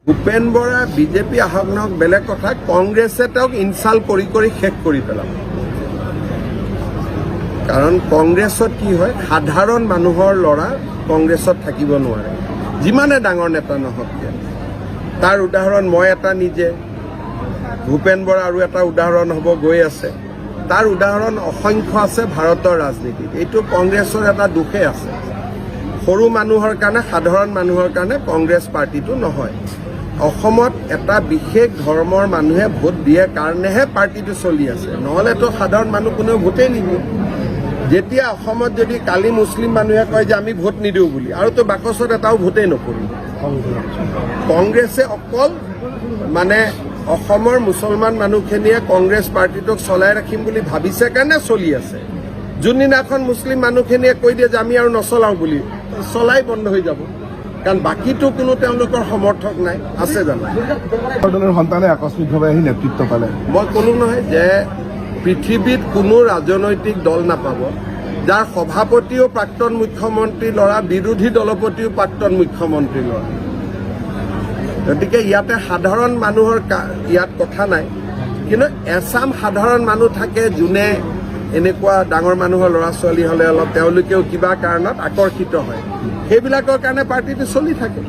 Bhupen Bora BJP আহক নহওক বেলেগ কথা, কংগ্ৰেছে তেওঁক ইনচাল্ট কৰি কৰি শেষ কৰি পেলাব। কাৰণ কংগ্ৰেছত কি হয়, সাধাৰণ মানুহৰ ল'ৰা কংগ্ৰেছত থাকিব নোৱাৰে, যিমানে ডাঙৰ নেতা নহওক কিয়। তাৰ উদাহৰণ মই এটা নিজে, ভূপেন বৰা আৰু এটা উদাহৰণ হ'ব গৈ আছে, তাৰ উদাহৰণ অসংখ্য আছে ভাৰতৰ ৰাজনীতিত। এইটো কংগ্ৰেছৰ এটা দোষে আছে। সৰু মানুহৰ কাৰণে, সাধাৰণ মানুহৰ কাৰণে কংগ্ৰেছ পাৰ্টিটো নহয়। অসমত এটা বিশেষ ধৰ্মৰ মানুহে ভোট দিয়ে কাৰণেহে পাৰ্টিটো চলি আছে, নহ'লেতো সাধাৰণ মানুহ কোনেও ভোটেই নিদিয়ে। যেতিয়া অসমত যদি কালি মুছলিম মানুহে কয় যে আমি ভোট নিদিওঁ বুলি, আৰুতো বাকচত এটাও ভোটেই নকৰিব। কংগ্ৰেছে অকল মানে অসমৰ মুছলমান মানুহখিনিয়ে কংগ্ৰেছ পাৰ্টিটোক চলাই ৰাখিম বুলি ভাবিছে কাৰণে চলি আছে। যোনদিনাখন মুছলিম মানুহখিনিয়ে কৈ দিয়ে যে আমি আৰু নচলাওঁ বুলি, চলাই বন্ধ হৈ যাব। কাৰণ বাকীটো কোনো তেওঁলোকৰ সমৰ্থক নাই, আছে জানো? দলৰ সন্তানে আকস্মিকভাৱে আহি নেতৃত্ব পালে। মই ক'লো নহয় যে পৃথিৱীত কোনো ৰাজনৈতিক দল নাপাব যাৰ সভাপতিও প্ৰাক্তন মুখ্যমন্ত্ৰী ল'ৰা, বিৰোধী দলপতিও প্ৰাক্তন মুখ্যমন্ত্ৰী ল'ৰা। গতিকে ইয়াতে সাধাৰণ মানুহৰ ইয়াত কথা নাই, কিন্তু এচাম সাধাৰণ মানুহ থাকে যোনে এনেকুৱা ডাঙৰ মানুহৰ ল'ৰা ছোৱালী হ'লে অলপ তেওঁলোকেও কিবা কাৰণত আকৰ্ষিত হয়, সেইবিলাকৰ কাৰণে পাৰ্টিটো চলি থাকে।